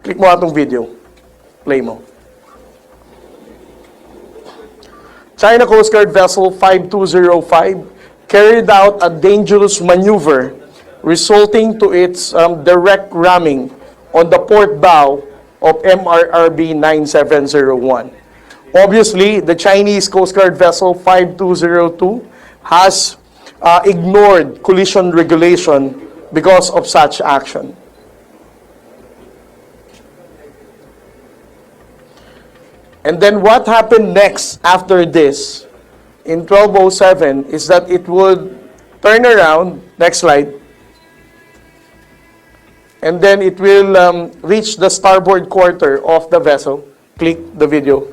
Click mo atong video. Play mo. China Coast Guard Vessel 5205 carried out a dangerous maneuver resulting to its direct ramming on the port bow of MRRB 9701. Obviously, the Chinese Coast Guard Vessel 5202 has ignored collision regulation because of such action. And then what happened next after this in 1207 is that it would turn around, next slide, and then it will reach the starboard quarter of the vessel. Click the video.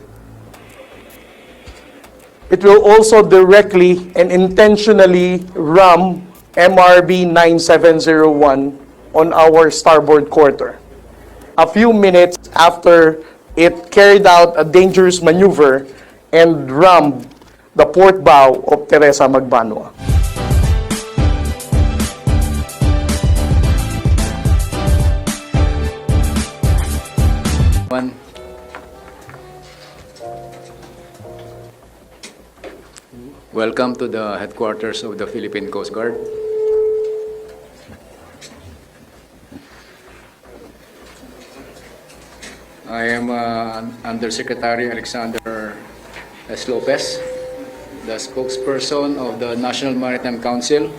It will also directly and intentionally ram MRB 9701 on our starboard quarter. A few minutes after it carried out a dangerous maneuver and rammed the port bow of Teresa Magbanua. Welcome to the headquarters of the Philippine Coast Guard. I am Undersecretary Alexander S. Lopez, the spokesperson of the National Maritime Council,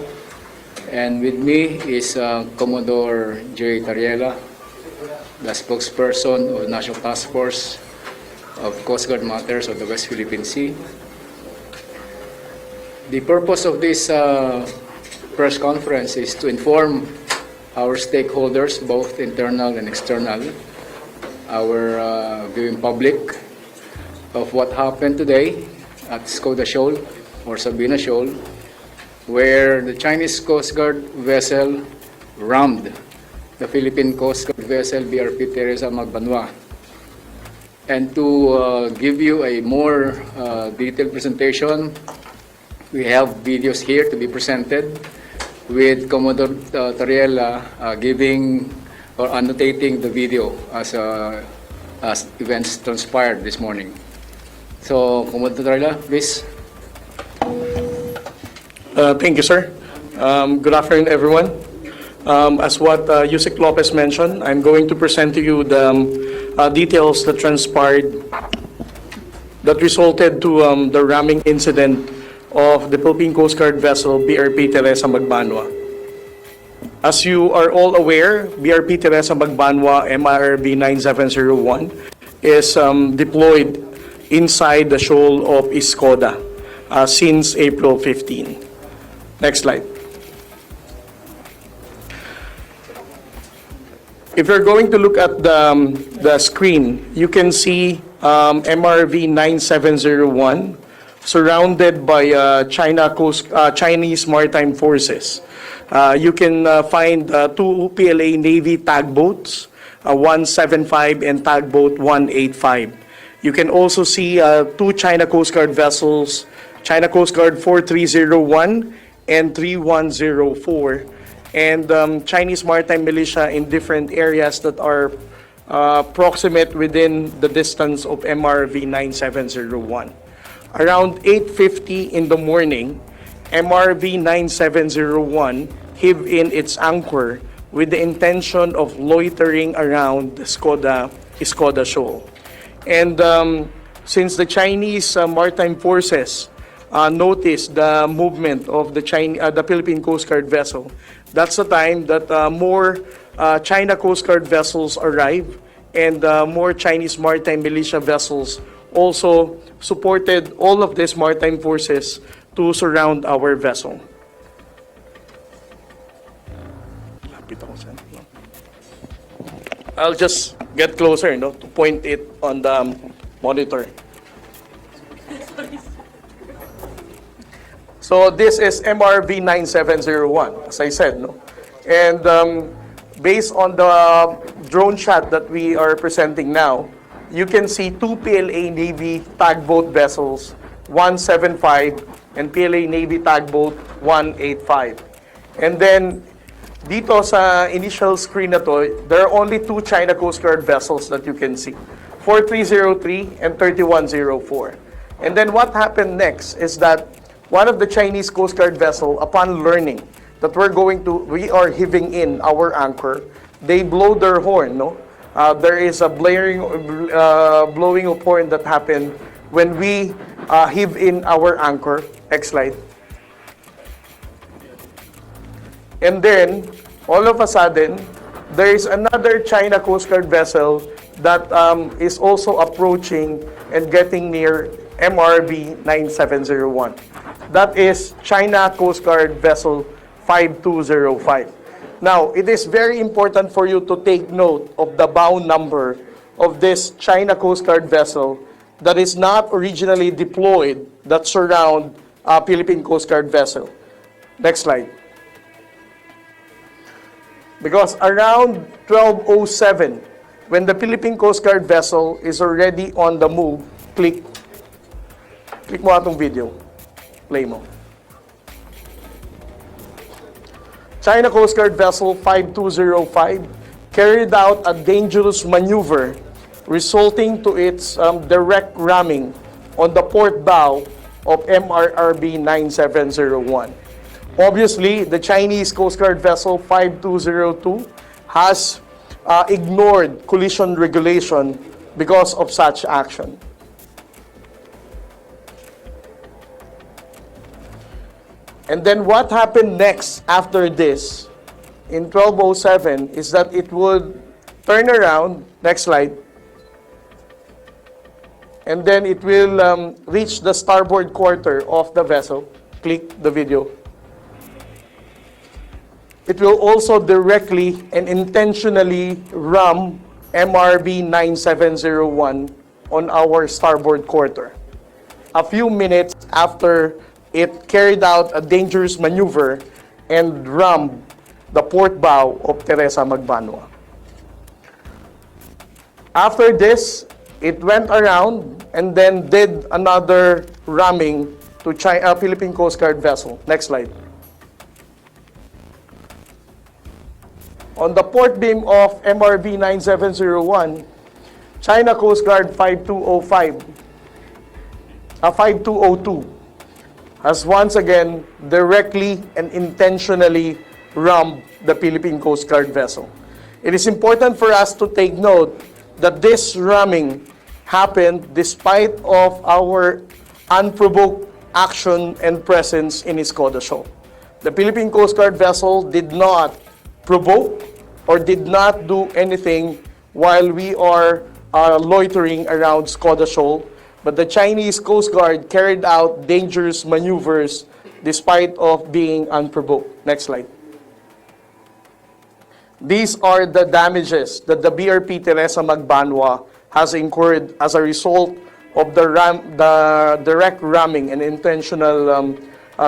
and with me is Commodore J. Tariela, the spokesperson of the National Task Force of Coast Guard Matters of the West Philippine Sea. The purpose of this press conference is to inform our stakeholders, both internal and external, our viewing public, of what happened today at Skoda Shoal or Sabina Shoal, where the Chinese Coast Guard vessel rammed the Philippine Coast Guard vessel BRP Teresa Magbanua. And to give you a more detailed presentation, we have videos here to be presented with Commodore Tariela giving or annotating the video as events transpired this morning. So, Commodore Tariela, please. Thank you, sir. Good afternoon, everyone. As what Yusek Lopez mentioned, I'm going to present to you the details that transpired that resulted to the ramming incident of the Philippine Coast Guard vessel BRP Teresa Magbanua. As you are all aware, BRP Teresa Magbanua MRB 9701 is deployed inside the shoal of Skoda since April 15. Next slide. If you're going to look at the screen, you can see MRV 9701 surrounded by Chinese Maritime Forces. You can find two PLA Navy tugboats, 175 and tugboat 185. You can also see two China Coast Guard vessels, China Coast Guard 4301 and 3104, and Chinese Maritime Militia in different areas that are proximate within the distance of MRV 9701. Around 8:50 in the morning, MRV 9701 heaved in its anchor with the intention of loitering around the Skoda Shoal. And since the Chinese Maritime Forces noticed the movement of the Philippine Coast Guard vessel, that's the time that more China Coast Guard vessels arrived, and more Chinese Maritime Militia vessels also supported all of these maritime forces to surround our vessel. I'll just get closer, to point it on the monitor. So this is MRV 9701, as I said, and based on the drone shot that we are presenting now, you can see two PLA Navy tugboat vessels, 175, and PLA Navy tugboat 185. And then dito sa initial screen na to, there are only two China Coast Guard vessels that you can see, 4303 and 3104. And then what happened next is that one of the Chinese Coast Guard vessel, upon learning that we are heaving in our anchor, they blow their horn, no? There is a blowing of horn that happened when we heave in our anchor. Next slide. And then, all of a sudden, there is another China Coast Guard vessel that is also approaching and getting near MRV 9701. That is China Coast Guard vessel 5205. Now, it is very important for you to take note of the bow number of this China Coast Guard vessel that is not originally deployed that surround Philippine Coast Guard vessel. Next slide. Because around 12:07, when the Philippine Coast Guard vessel is already on the move, click mo atong video. Play mo. China Coast Guard vessel 5205 carried out a dangerous maneuver resulting to its direct ramming on the port bow of MRRB 9701. Obviously, the Chinese Coast Guard vessel 5202 has ignored collision regulation because of such action. And then what happened next after this in 1207 is that it would turn around, next slide, and then it will reach the starboard quarter of the vessel. Click the video. It will also directly and intentionally ram MRB 9701 on our starboard quarter. A few minutes after it carried out a dangerous maneuver and rammed the port bow of Teresa Magbanua. After this, it went around and then did another ramming to Philippine Coast Guard vessel. Next slide. On the port beam of MRV 9701, China Coast Guard 5202 has once again directly and intentionally rammed the Philippine Coast Guard vessel. It is important for us to take note that this ramming happened despite of our unprovoked action and presence in Escoda Shoal. The Philippine Coast Guard vessel did not provoke or did not do anything while we are loitering around Escoda Shoal, but the Chinese Coast Guard carried out dangerous maneuvers despite of being unprovoked. Next slide. These are the damages that the BRP Teresa Magbanua has incurred as a result of the direct ramming and intentional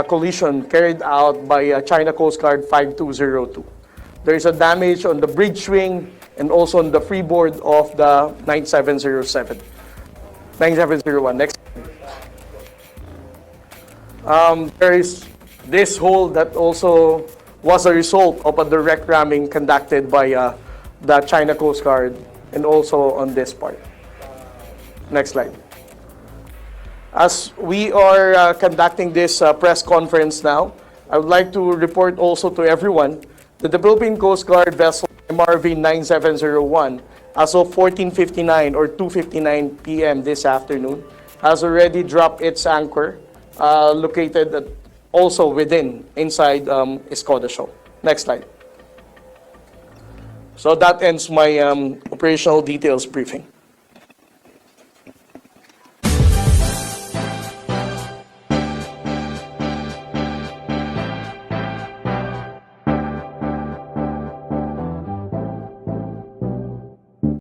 collision carried out by China Coast Guard 5202. There is a damage on the bridge wing and also on the freeboard of the 9707. 9701. Next. There is this hole that also was a result of a direct ramming conducted by the China Coast Guard and also on this part. Next slide. As we are conducting this press conference now, I would like to report also to everyone that the Philippine Coast Guard vessel MRV 9701, as of 14:59 or 2:59 p.m. this afternoon, has already dropped its anchor, located also inside Escoda Shoal. Next slide. So that ends my operational details briefing.